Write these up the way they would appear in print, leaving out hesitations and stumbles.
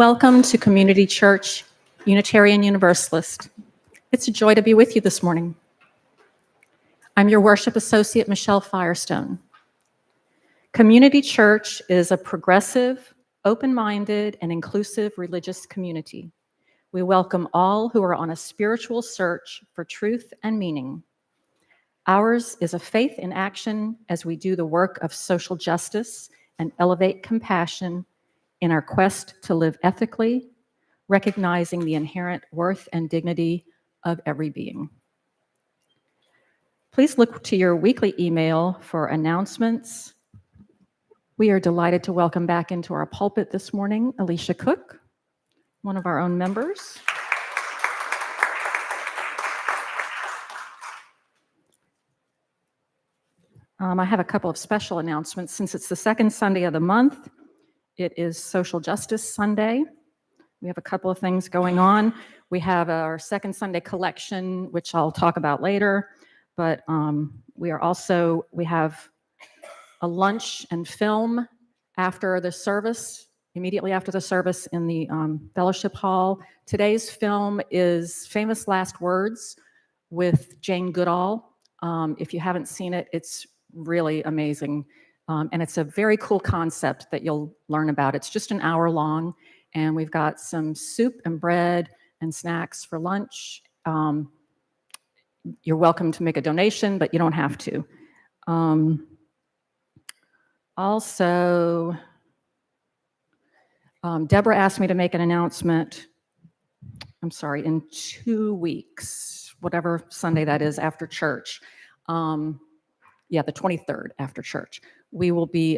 Welcome to Community Church Unitarian Universalist. It's a joy to be with you this morning. I'm your worship associate, Michelle Firestone. Community Church is a progressive, open-minded, and inclusive religious community. We welcome all who are on a spiritual search for truth and meaning. Ours is a faith in action as we do the work of social justice and elevate compassion in our quest to live ethically, recognizing the inherent worth and dignity of every being. Please look to your weekly email for announcements. We are delighted to welcome back into our pulpit this morning Alicia Cooke, one of our own members. I have a couple of special announcements. Since it's the second Sunday of the month, it is Social Justice Sunday. We have a couple of things going on. We have our second Sunday collection, which I'll talk about later, but we have a lunch and film after the service, immediately after the service in the fellowship hall. Today's film is Famous Last Words with Jane Goodall. If you haven't seen it, it's really amazing. And it's a very cool concept that you'll learn about. It's just an hour long, and we've got some soup and bread and snacks for lunch. You're welcome to make a donation, but you don't have to. Also, Deborah asked me to make an announcement, in 2 weeks, whatever Sunday that is after church. The 23rd after church. We will be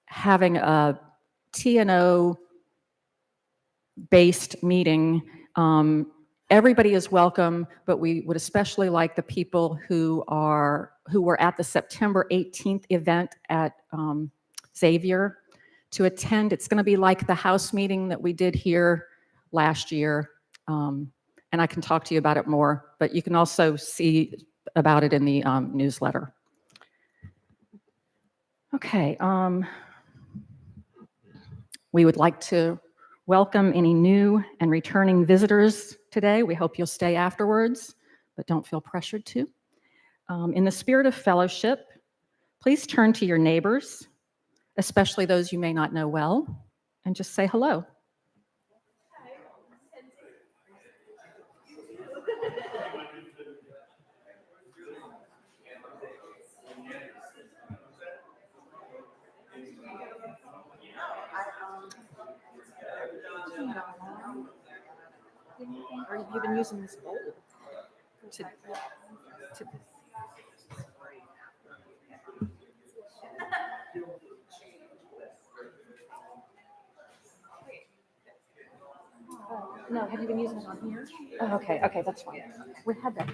having a T&O based meeting. Everybody is welcome, but we would especially like the people who were at the September 18th event at Xavier to attend. It's going to be like the house meeting that we did here last year, and I can talk to you about it more, but you can also see about it in the newsletter. Okay, we would like to welcome any new and returning visitors today. We hope you'll stay afterwards, but don't feel pressured to. In the spirit of fellowship, please turn to your neighbors, especially those you may not know well, and just say hello. Or have you been using this bowl to No, have you been using it on here? Oh, okay, that's fine. We had that.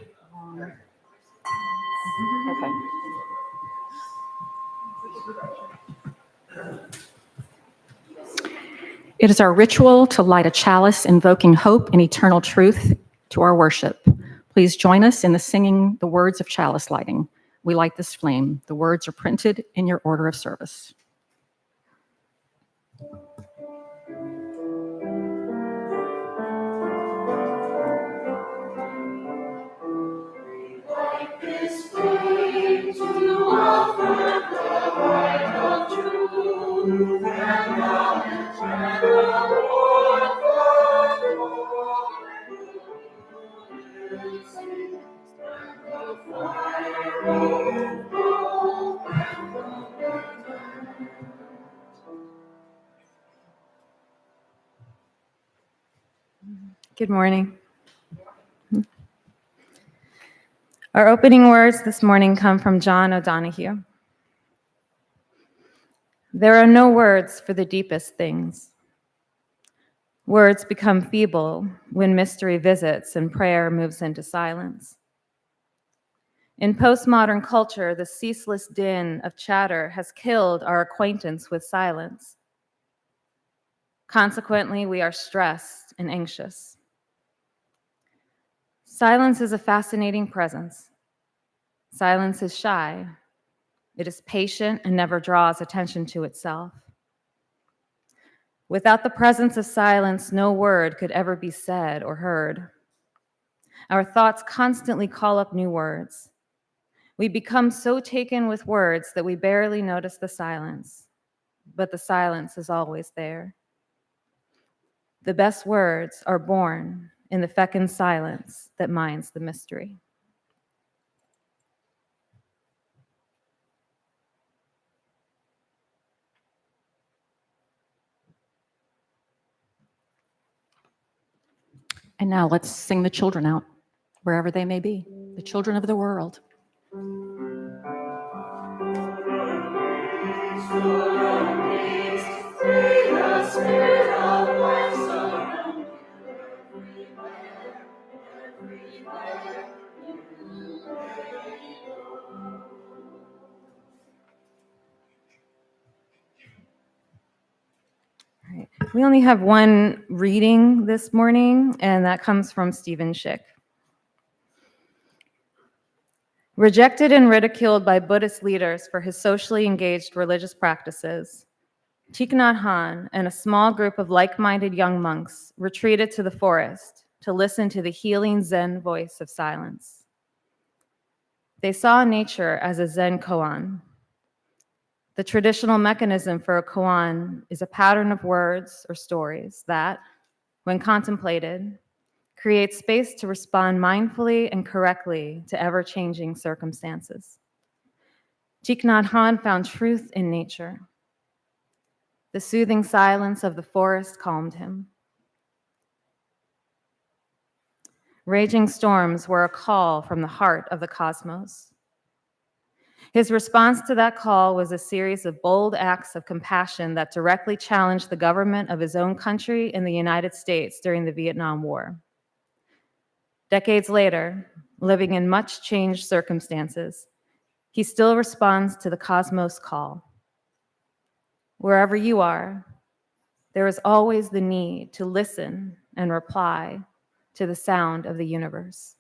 Okay. It is our ritual to light a chalice invoking hope and eternal truth to our worship. Please join us in singing the words of chalice lighting. We light this flame. The words are printed in your order of service. Light this flame to offer the light of truth and knowledge and the Lord for Good morning. Our opening words this morning come from John O'Donohue. There are no words for the deepest things. Words become feeble when mystery visits and prayer moves into silence. In postmodern culture, the ceaseless din of chatter has killed our acquaintance with silence. Consequently, we are stressed and anxious. Silence is a fascinating presence. Silence is shy. It is patient and never draws attention to itself. Without the presence of silence, no word could ever be said or heard. Our thoughts constantly call up new words. We become so taken with words that we barely notice the silence, but the silence is always there. The best words are born in the fecund silence that mines the mystery. And now let's sing the children out, wherever they may be, the children of the world. Right. We only have one reading this morning, and that comes from Stephen Schick. Rejected and ridiculed by Buddhist leaders for his socially engaged religious practices, Thich Nhat Hanh and a small group of like-minded young monks retreated to the forest to listen to the healing Zen voice of silence. They saw nature as a Zen koan. The traditional mechanism for a koan is a pattern of words or stories that, when contemplated, creates space to respond mindfully and correctly to ever-changing circumstances. Thich Nhat Hanh found truth in nature. The soothing silence of the forest calmed him. Raging storms were a call from the heart of the cosmos. His response to that call was a series of bold acts of compassion that directly challenged the government of his own country and the United States during the Vietnam War. Decades later, living in much changed circumstances, he still responds to the cosmos call. Wherever you are, there is always the need to listen and reply to the sound of the universe.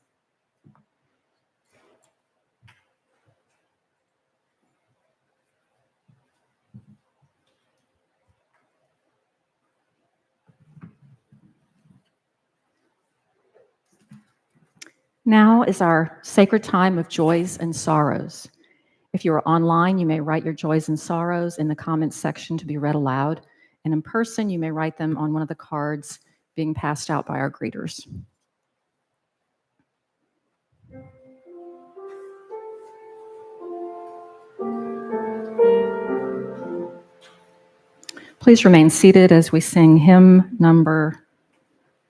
Now is our sacred time of joys and sorrows. If you are online, you may write your joys and sorrows in the comments section to be read aloud. And in person, you may write them on one of the cards being passed out by our greeters. Please remain seated as we sing hymn number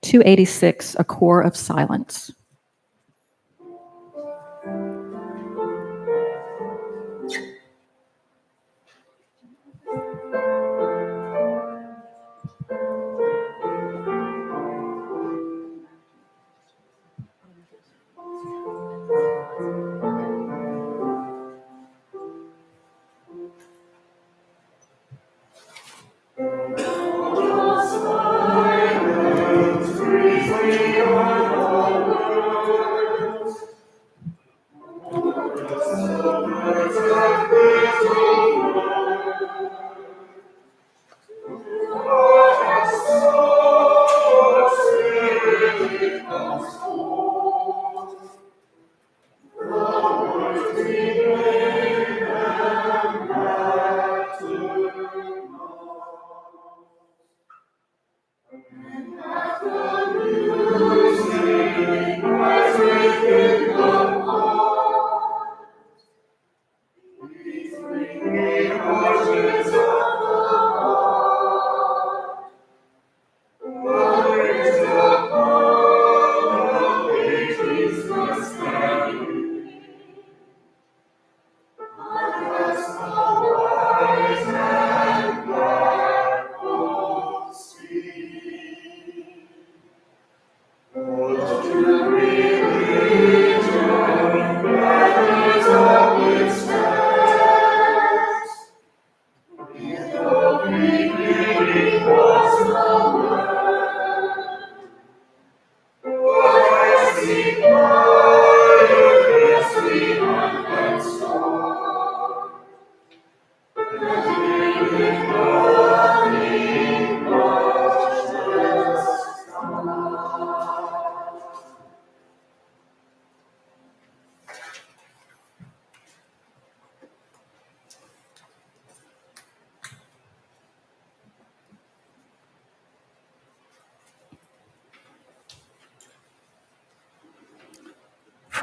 286, A Core of Silence.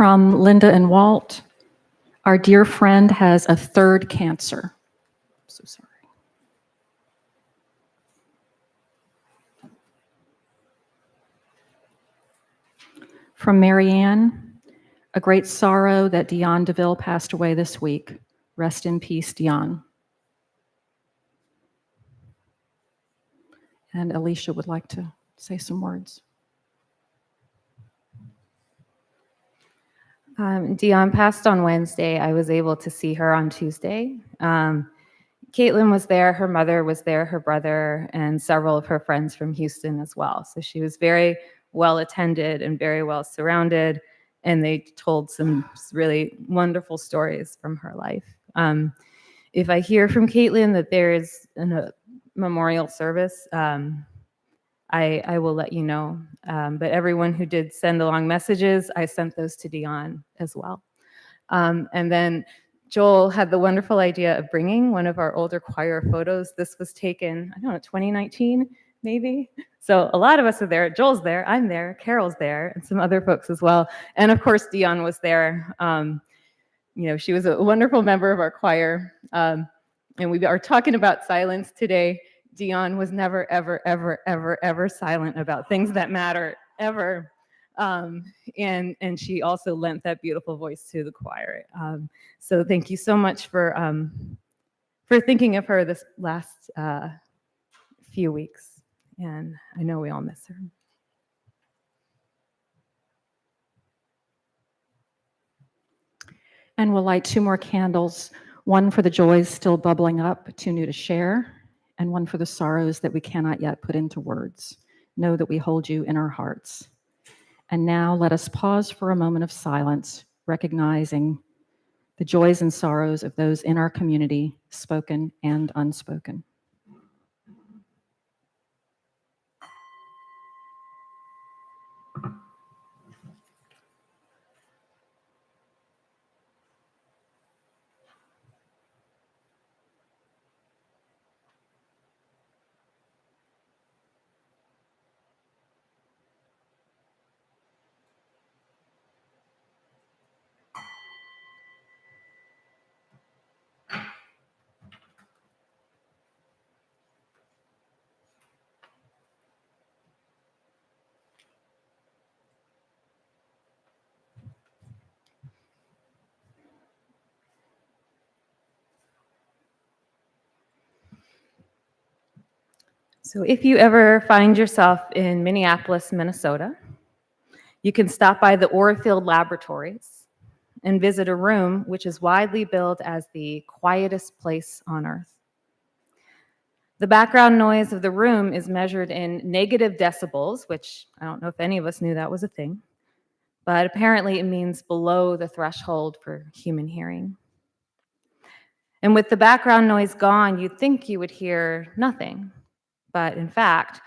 from Linda and Walt. Our dear friend has a third cancer. So sorry. From Marianne, a great sorrow that Dion DeVille passed away this week. Rest in peace, Dion. And Alicia would like to say some words. Dion passed on Wednesday. I was able to see her on Tuesday. Caitlin was there, her mother was there, her brother, and several of her friends from Houston as well. So she was very well attended and very well surrounded, and they told some really wonderful stories from her life. If I hear from Caitlin that there is a memorial service, I will let you know. But everyone who did send along messages, I sent those to Dion as well. And then Joel had the wonderful idea of bringing one of our older choir photos. This was taken, I don't know, 2019, maybe? So a lot of us are there. Joel's there, I'm there, Carol's there, and some other folks as well. And of course, Dion was there. She was a wonderful member of our choir. And we are talking about silence today. Dion was never, ever, ever, ever, ever silent about things that matter, ever. And she also lent that beautiful voice to the choir. So thank you so much for thinking of her this last few weeks. And I know we all miss her. And we'll light 2 more candles, one for the joys still bubbling up, too new to share, and one for the sorrows that we cannot yet put into words. Know that we hold you in our hearts. And now let us pause for a moment of silence, recognizing the joys and sorrows of those in our community, spoken and unspoken. So if you ever find yourself in Minneapolis, Minnesota, you can stop by the Orefield Laboratories and visit a room which is widely billed as the quietest place on earth. The background noise of the room is measured in negative decibels, which I don't know if any of us knew that was a thing, but apparently it means below the threshold for human hearing. And with the background noise gone, you'd think you would hear nothing. But in fact,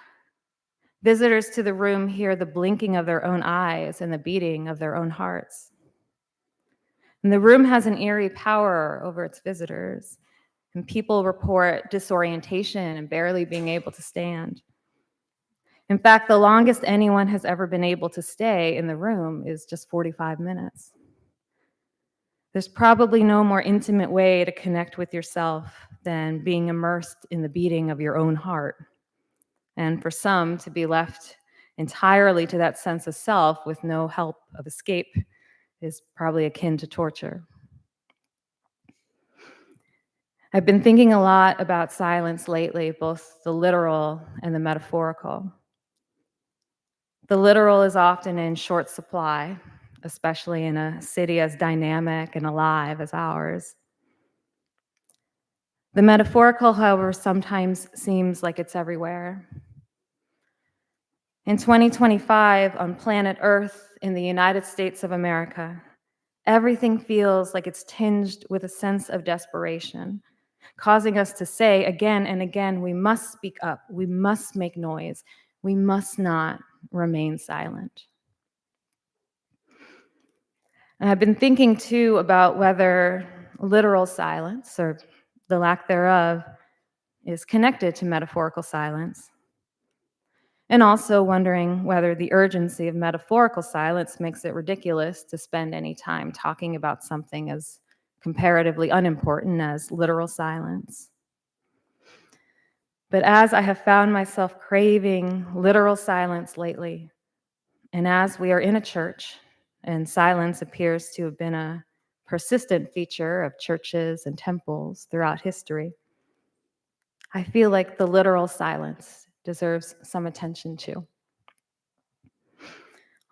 visitors to the room hear the blinking of their own eyes and the beating of their own hearts. And the room has an eerie power over its visitors, and people report disorientation and barely being able to stand. In fact, the longest anyone has ever been able to stay in the room is just 45 minutes. There's probably no more intimate way to connect with yourself than being immersed in the beating of your own heart. And for some, to be left entirely to that sense of self with no help of escape is probably akin to torture. I've been thinking a lot about silence lately, both the literal and the metaphorical. The literal is often in short supply, especially in a city as dynamic and alive as ours. The metaphorical, however, sometimes seems like it's everywhere. In 2025, on planet Earth, in the United States of America, everything feels like it's tinged with a sense of desperation, causing us to say again and again, we must speak up, we must make noise, we must not remain silent. And I've been thinking too about whether literal silence, or the lack thereof, is connected to metaphorical silence. And also wondering whether the urgency of metaphorical silence makes it ridiculous to spend any time talking about something as comparatively unimportant as literal silence. But as I have found myself craving literal silence lately, and as we are in a church, and silence appears to have been a persistent feature of churches and temples throughout history, I feel like the literal silence deserves some attention too.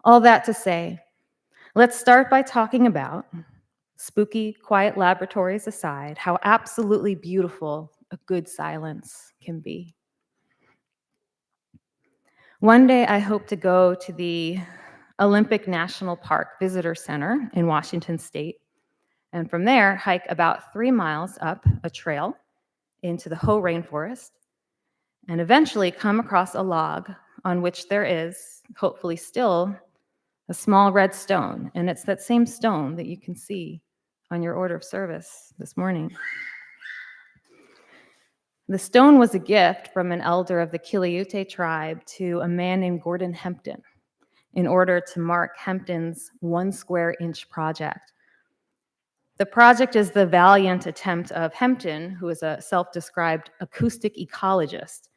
All that to say, let's start by talking about, spooky, quiet laboratories aside, how absolutely beautiful a good silence can be. One day I hope to go to the Olympic National Park Visitor Center in Washington State, and from there hike about 3 miles up a trail into the Hoh rainforest, and eventually come across a log on which there is, hopefully still, a small red stone, and it's that same stone that you can see on your order of service this morning. The stone was a gift from an elder of the Quileute tribe to a man named Gordon Hempton in order to mark Hempton's 1 square inch project. The project is the valiant attempt of Hempton, who is a self-described acoustic ecologist,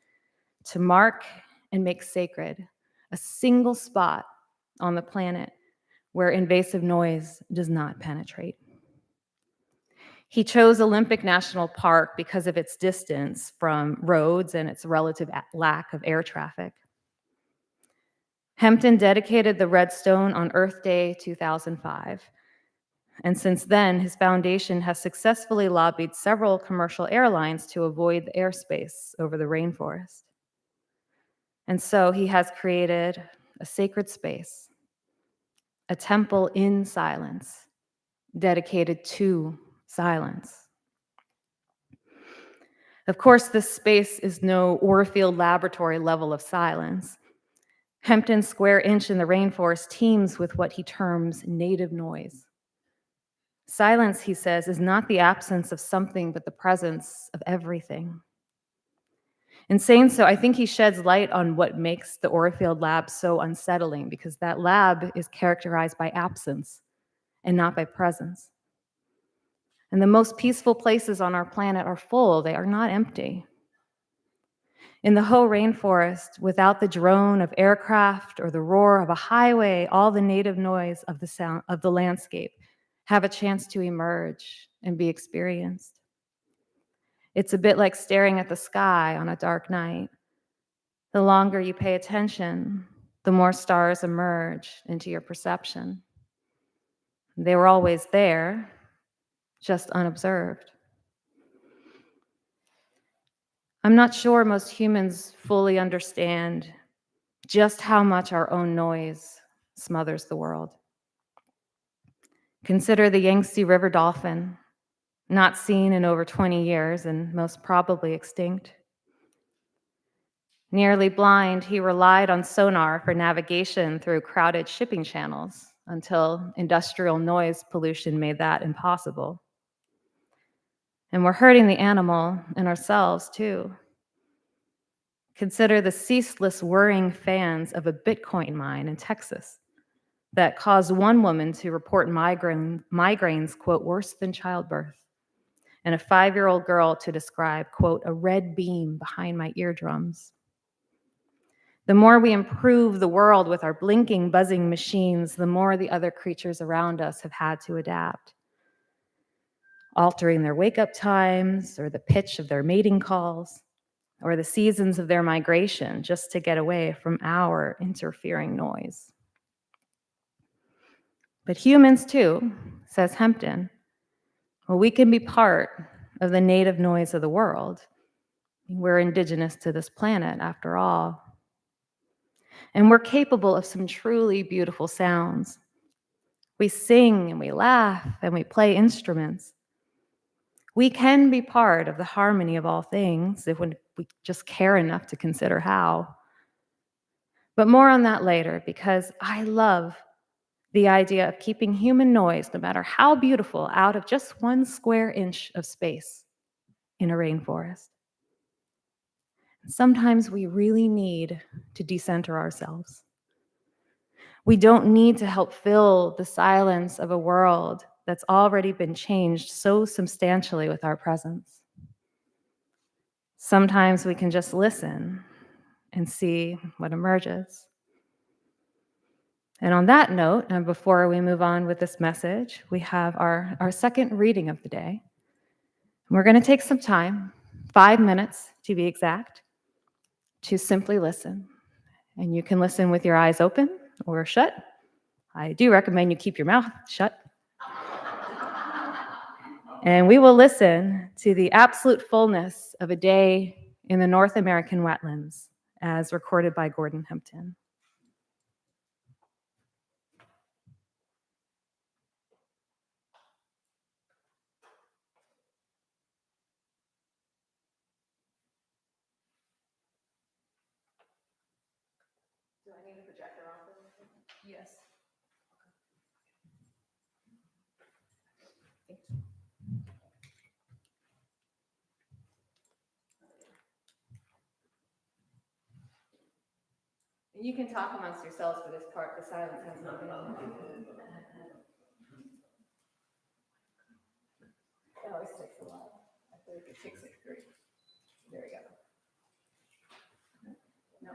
to mark and make sacred a single spot on the planet where invasive noise does not penetrate. He chose Olympic National Park because of its distance from roads and its relative lack of air traffic. Hempton dedicated the red stone on Earth Day 2005, and since then, his foundation has successfully lobbied several commercial airlines to avoid the airspace over the rainforest. And so he has created a sacred space, a temple in silence, dedicated to silence. Of course, this space is no Orfield laboratory level of silence. Hempton's square inch in the rainforest teems with what he terms native noise. Silence, he says, is not the absence of something, but the presence of everything. In saying so, I think he sheds light on what makes the Orfield lab so unsettling, because that lab is characterized by absence and not by presence. And the most peaceful places on our planet are full, they are not empty. In the Hoh rainforest, without the drone of aircraft or the roar of a highway, all the native noise of the sound of the landscape have a chance to emerge and be experienced. It's a bit like staring at the sky on a dark night. The longer you pay attention, the more stars emerge into your perception. They were always there, just unobserved. I'm not sure most humans fully understand just how much our own noise smothers the world. Consider the Yangtze River dolphin, not seen in over 20 years and most probably extinct. Nearly blind, he relied on sonar for navigation through crowded shipping channels until industrial noise pollution made that impossible. And we're hurting the animal and ourselves too. Consider the ceaseless whirring fans of a Bitcoin mine in Texas that caused one woman to report migraines, quote, worse than childbirth, and a 5-year-old girl to describe, quote, a red beam behind my eardrums. The more we improve the world with our blinking, buzzing machines, the more the other creatures around us have had to adapt, altering their wake-up times or the pitch of their mating calls or the seasons of their migration just to get away from our interfering noise. But humans too, says Hempton, well, we can be part of the native noise of the world. We're indigenous to this planet, after all. And we're capable of some truly beautiful sounds. We sing and we laugh and we play instruments. We can be part of the harmony of all things if we just care enough to consider how. But more on that later, because I love the idea of keeping human noise, no matter how beautiful, out of just 1 square inch of space in a rainforest. Sometimes we really need to decenter ourselves. We don't need to help fill the silence of a world that's already been changed so substantially with our presence. Sometimes we can just listen and see what emerges. And on that note, and before we move on with this message, we have our second reading of the day. We're going to take some time, 5 minutes to be exact, to simply listen. And you can listen with your eyes open or shut. I do recommend you keep your mouth shut. And we will listen to the absolute fullness of a day in the North American wetlands as recorded by Gordon Hempton. Do I need a projector on for this? Yes. You can talk amongst yourselves for this part. The silence has no meaning. It always takes a while. I think it takes like 3. There we go. No.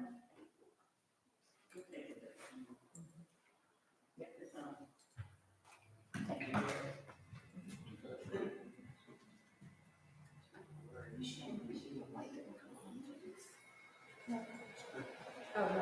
Oh, no.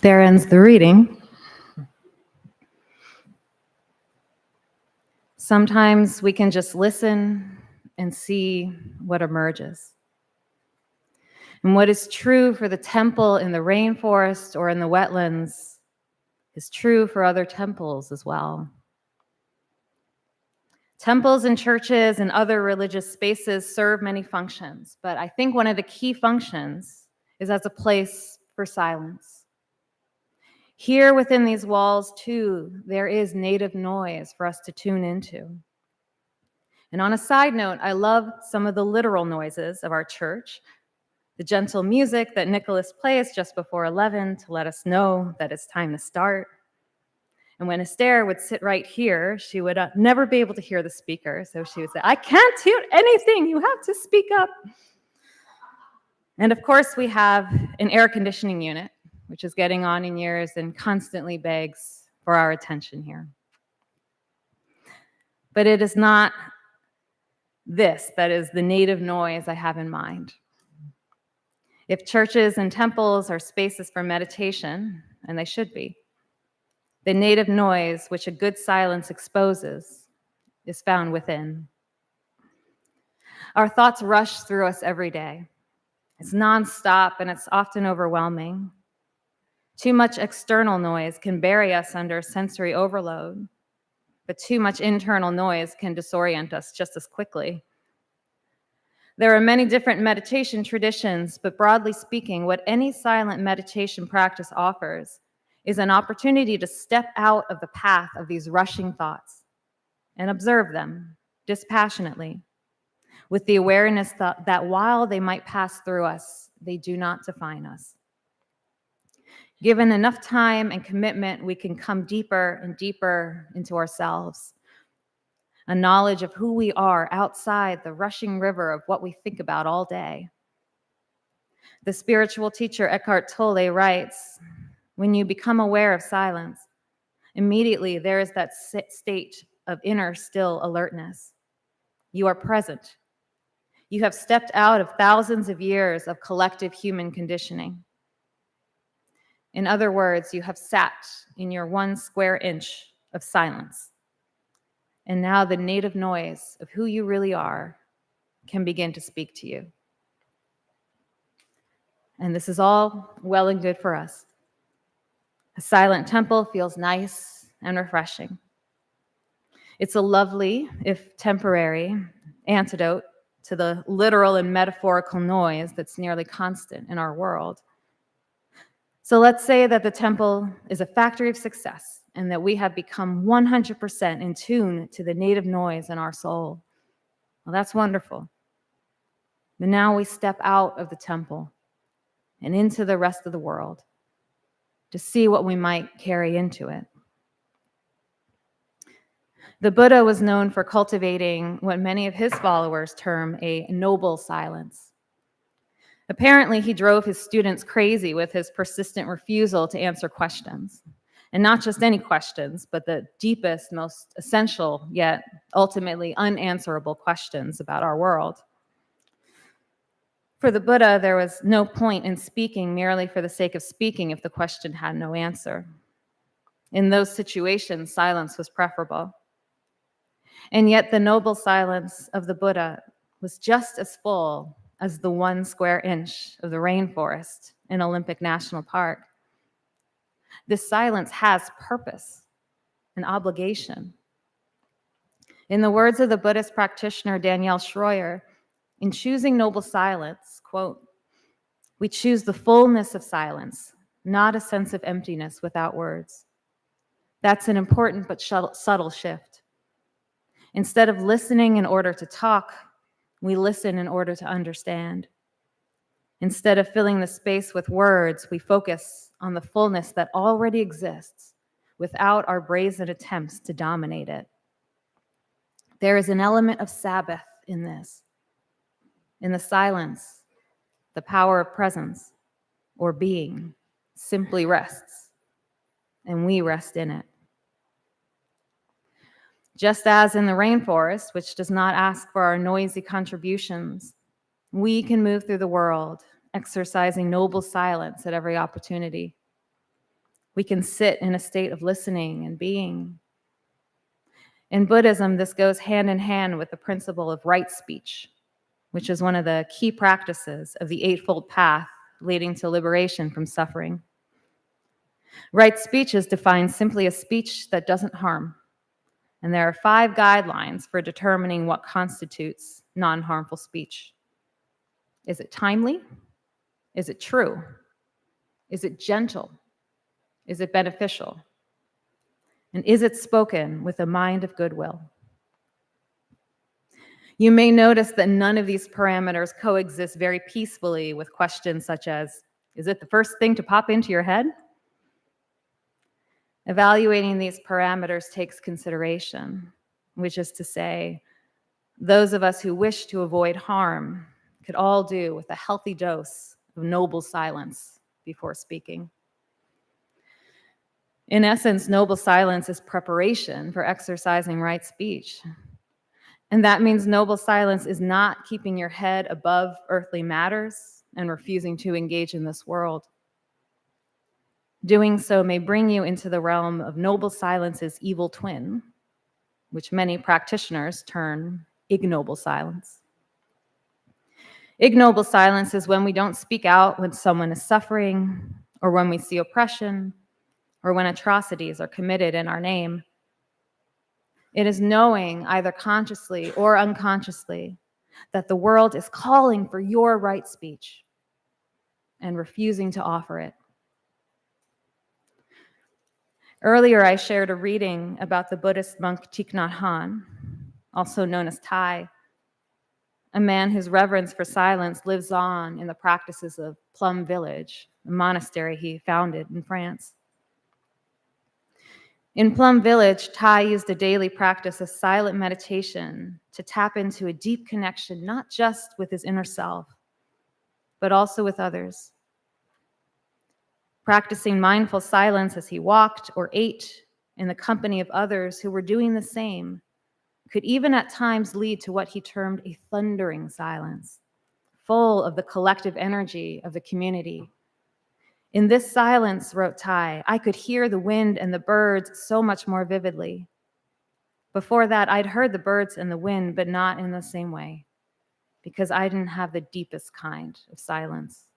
There ends the reading. Sometimes we can just listen and see what emerges. And what is true for the temple in the rainforest or in the wetlands is true for other temples as well. Temples and churches and other religious spaces serve many functions, but I think one of the key functions is as a place for silence. Here within these walls, too, there is native noise for us to tune into. And on a side note, I love some of the literal noises of our church, the gentle music that Nicholas plays just before 11 to let us know that it's time to start. And when Esther would sit right here, she would never be able to hear the speaker. So she would say, "I can't hear anything. You have to speak up." And of course, we have an air conditioning unit, which is getting on in years and constantly begs for our attention here. But it is not this that is the native noise I have in mind. If churches and temples are spaces for meditation, and they should be, the native noise which a good silence exposes is found within. Our thoughts rush through us every day. It's nonstop and it's often overwhelming. Too much external noise can bury us under sensory overload, but too much internal noise can disorient us just as quickly. There are many different meditation traditions, but broadly speaking, what any silent meditation practice offers is an opportunity to step out of the path of these rushing thoughts and observe them dispassionately, with the awareness that while they might pass through us, they do not define us. Given enough time and commitment, we can come deeper and deeper into ourselves, a knowledge of who we are outside the rushing river of what we think about all day. The spiritual teacher Eckhart Tolle writes, "When you become aware of silence, immediately there is that state of inner still alertness. You are present. You have stepped out of thousands of years of collective human conditioning. In other words, you have sat in your 1 square inch of silence. And now the native noise of who you really are can begin to speak to you." And this is all well and good for us. A silent temple feels nice and refreshing. It's a lovely, if temporary, antidote to the literal and metaphorical noise that's nearly constant in our world. So let's say that the temple is a factory of success and that we have become 100% in tune to the native noise in our soul. Well, that's wonderful. But now we step out of the temple and into the rest of the world to see what we might carry into it. The Buddha was known for cultivating what many of his followers term a noble silence. Apparently, he drove his students crazy with his persistent refusal to answer questions. And not just any questions, but the deepest, most essential, yet ultimately unanswerable questions about our world. For the Buddha, there was no point in speaking merely for the sake of speaking if the question had no answer. In those situations, silence was preferable. And yet the noble silence of the Buddha was just as full as the 1 square inch of the rainforest in Olympic National Park. This silence has purpose, an obligation. In the words of the Buddhist practitioner Danielle Schroyer, in choosing noble silence, quote, "We choose the fullness of silence, not a sense of emptiness without words." That's an important but subtle shift. Instead of listening in order to talk, we listen in order to understand. Instead of filling the space with words, we focus on the fullness that already exists without our brazen attempts to dominate it. There is an element of Sabbath in this. In the silence, the power of presence or being simply rests, and we rest in it. Just as in the rainforest, which does not ask for our noisy contributions, we can move through the world exercising noble silence at every opportunity. We can sit in a state of listening and being. In Buddhism, this goes hand in hand with the principle of right speech, which is one of the key practices of the Eightfold Path leading to liberation from suffering. Right speech is defined simply as speech that doesn't harm. And there are 5 guidelines for determining what constitutes non-harmful speech. Is it timely? Is it true? Is it gentle? Is it beneficial? And is it spoken with a mind of goodwill? You may notice that none of these parameters coexist very peacefully with questions such as, is it the first thing to pop into your head? Evaluating these parameters takes consideration, which is to say, those of us who wish to avoid harm could all do with a healthy dose of noble silence before speaking. In essence, noble silence is preparation for exercising right speech. And that means noble silence is not keeping your head above earthly matters and refusing to engage in this world. Doing so may bring you into the realm of noble silence's evil twin, which many practitioners term ignoble silence. Ignoble silence is when we don't speak out when someone is suffering, or when we see oppression, or when atrocities are committed in our name. It is knowing, either consciously or unconsciously, that the world is calling for your right speech and refusing to offer it. Earlier, I shared a reading about the Buddhist monk Thich Nhat Hanh, also known as Thai, a man whose reverence for silence lives on in the practices of Plum Village, a monastery he founded in France. In Plum Village, Thai used a daily practice of silent meditation to tap into a deep connection, not just with his inner self, but also with others. Practicing mindful silence as he walked or ate in the company of others who were doing the same could even at times lead to what he termed a thundering silence, full of the collective energy of the community. In this silence, wrote Thai, I could hear the wind and the birds so much more vividly. Before that, I'd heard the birds and the wind, but not in the same way, because I didn't have the deepest kind of silence.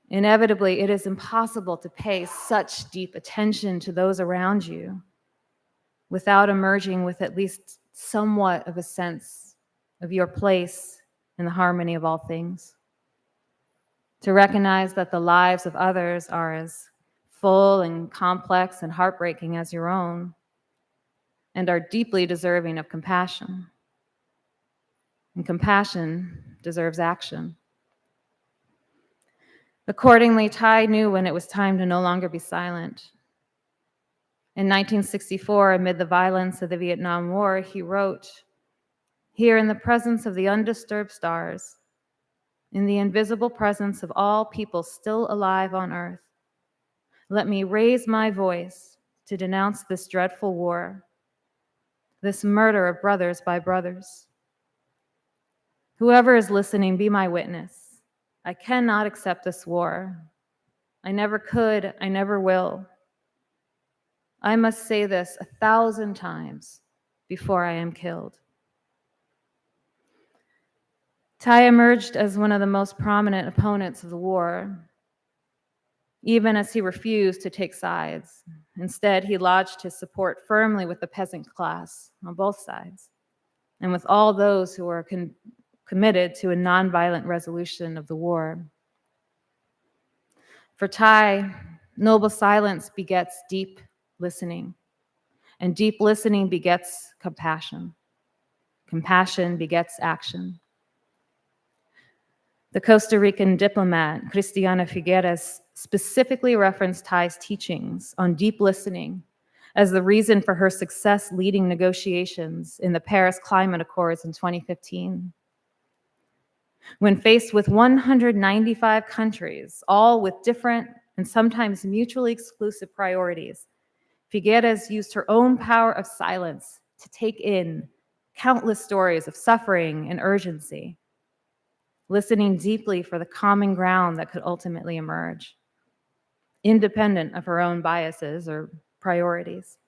Inevitably, it is impossible to pay such deep attention to those around you without emerging with at least somewhat of a sense of your place in the harmony of all things. To recognize that the lives of others are as full and complex and heartbreaking as your own, and are deeply deserving of compassion. And compassion deserves action. Accordingly, Thai knew when it was time to no longer be silent. In 1964, amid the violence of the Vietnam War, he wrote, "Here in the presence of the undisturbed stars, in the invisible presence of all people still alive on earth, let me raise my voice to denounce this dreadful war, this murder of brothers by brothers. Whoever is listening, be my witness. I cannot accept this war. I never could, I never will. I must say this 1,000 times before I am killed." Thai emerged as one of the most prominent opponents of the war, even as he refused to take sides. Instead, he lodged his support firmly with the peasant class on both sides, and with all those who were committed to a nonviolent resolution of the war. For Thai, noble silence begets deep listening, and deep listening begets compassion. Compassion begets action. The Costa Rican diplomat, Cristiana Figueres, specifically referenced Thai's teachings on deep listening as the reason for her success leading negotiations in the Paris Climate Accords in 2015. When faced with 195 countries, all with different and sometimes mutually exclusive priorities, Figueres used her own power of silence to take in, countless stories of suffering and urgency, listening deeply for the common ground that could ultimately emerge, independent of her own biases or priorities.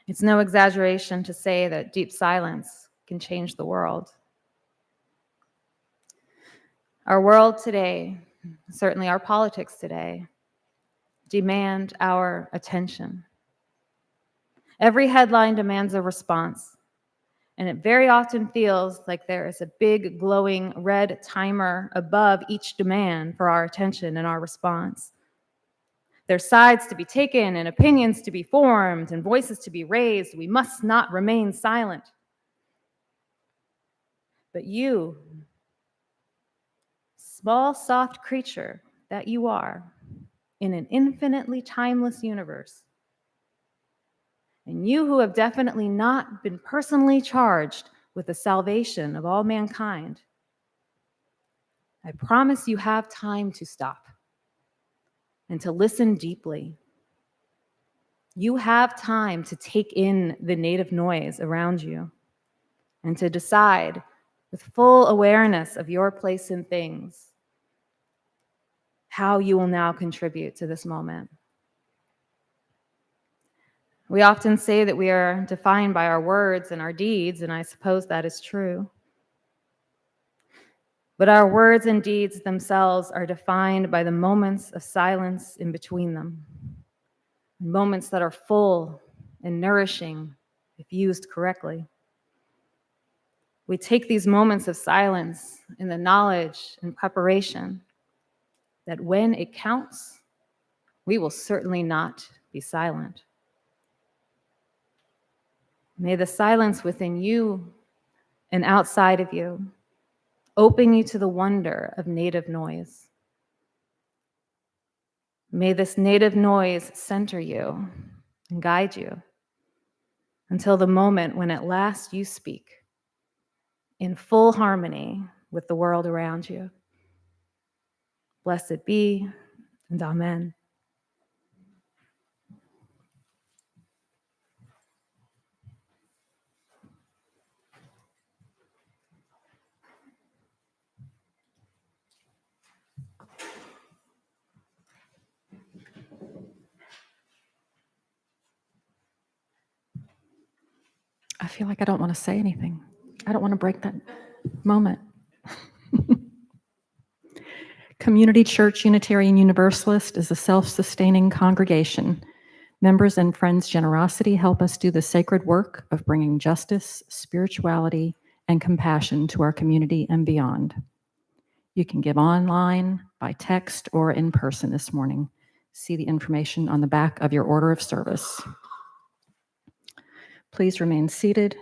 It's no exaggeration to say that deep silence can change the world. Our world today, certainly our politics today, demand our attention. Every headline demands a response, and it very often feels like there is a big glowing red timer above each demand for our attention and our response. There's sides to be taken and opinions to be formed and voices to be raised. We must not remain silent. But you, small, soft creature that you are, in an infinitely timeless universe, and you who have definitely not been personally charged with the salvation of all mankind, I promise you have time to stop and to listen deeply. You have time to take in the native noise around you and to decide with full awareness of your place in things how you will now contribute to this moment. We often say that we are defined by our words and our deeds, and I suppose that is true. But our words and deeds themselves are defined by the moments of silence in between them, moments that are full and nourishing if used correctly. We take these moments of silence in the knowledge and preparation that when it counts, we will certainly not be silent. May the silence within you and outside of you open you to the wonder of native noise. May this native noise center you and guide you until the moment when at last you speak in full harmony with the world around you. Blessed be, and amen. I feel like I don't want to say anything. I don't want to break that moment. Community Church Unitarian Universalist is a self-sustaining congregation. Members and friends' generosity help us do the sacred work of bringing justice, spirituality, and compassion to our community and beyond. You can give online, by text, or in person this morning. See the information on the back of your order of service. Please remain seated.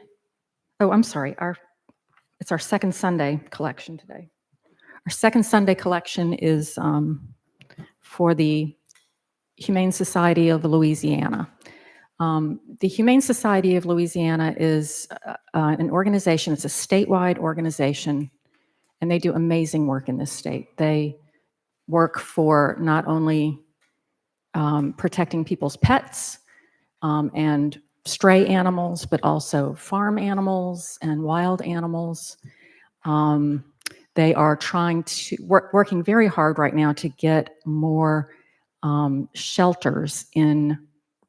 Oh, I'm sorry. It's our second Sunday collection today. Our second Sunday collection is for the Humane Society of Louisiana. The Humane Society of Louisiana is an organization, it's a statewide organization, and they do amazing work in this state. They work for not only protecting people's pets and stray animals, but also farm animals and wild animals. They are trying to working very hard right now to get more shelters in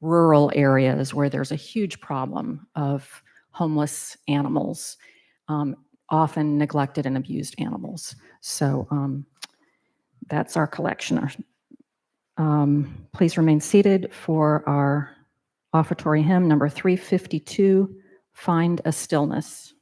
rural areas where there's a huge problem of homeless animals, often neglected and abused animals. So that's our collection. Please remain seated for our offertory hymn, number 352, Find a Stillness.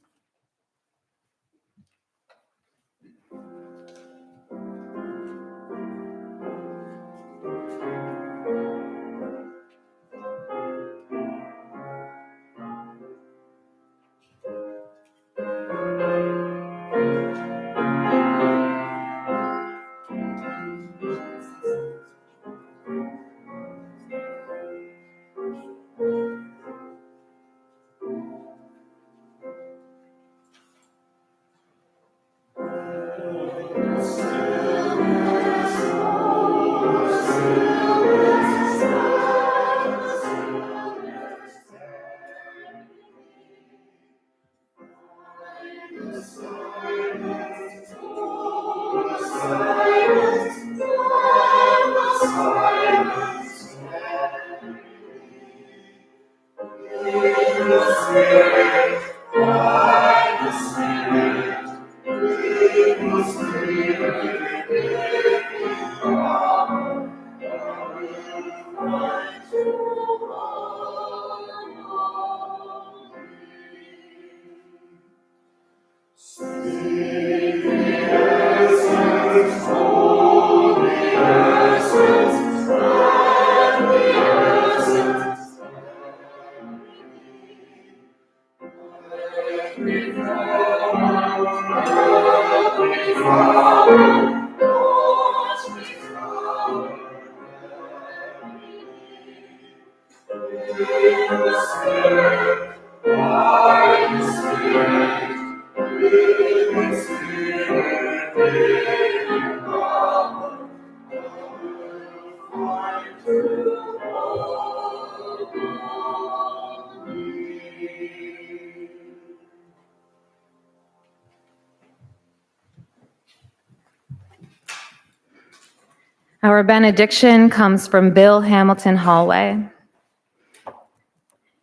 Our benediction comes from Bill Hamilton Hallway.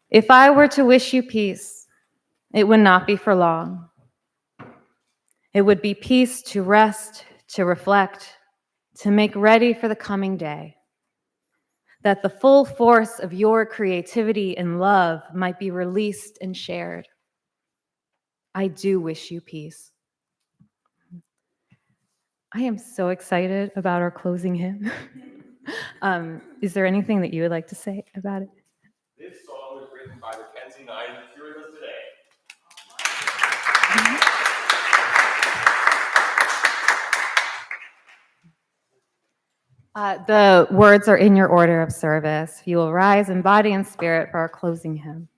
If I were to wish you peace, it would not be for long. It would be peace to rest, to reflect, to make ready for the coming day, that the full force of your creativity and love might be released and shared. I do wish you peace. I am so excited about our closing hymn. Is there anything that you would like to say about it? This song was written by Mackenzie Knight, who's here with us today. The words are in your order of service. You will rise in body and spirit for our closing hymn.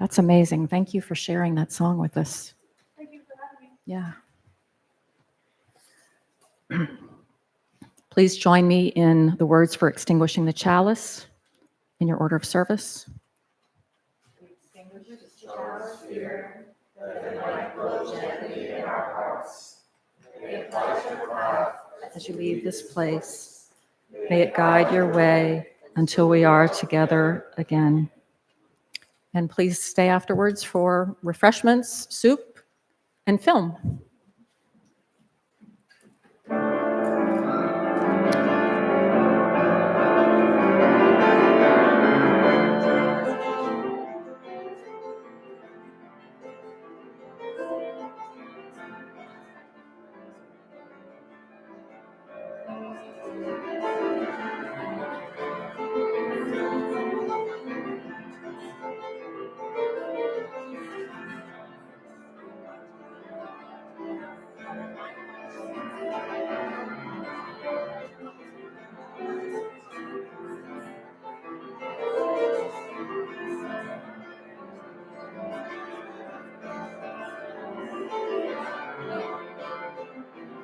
That's amazing. Thank you for sharing that song with us. Thank you for having me. Yeah. Please join me in the words for extinguishing the chalice in your order of service. As you leave this place, may it guide your way until we are together again. And please stay afterwards for refreshments, soup, and film.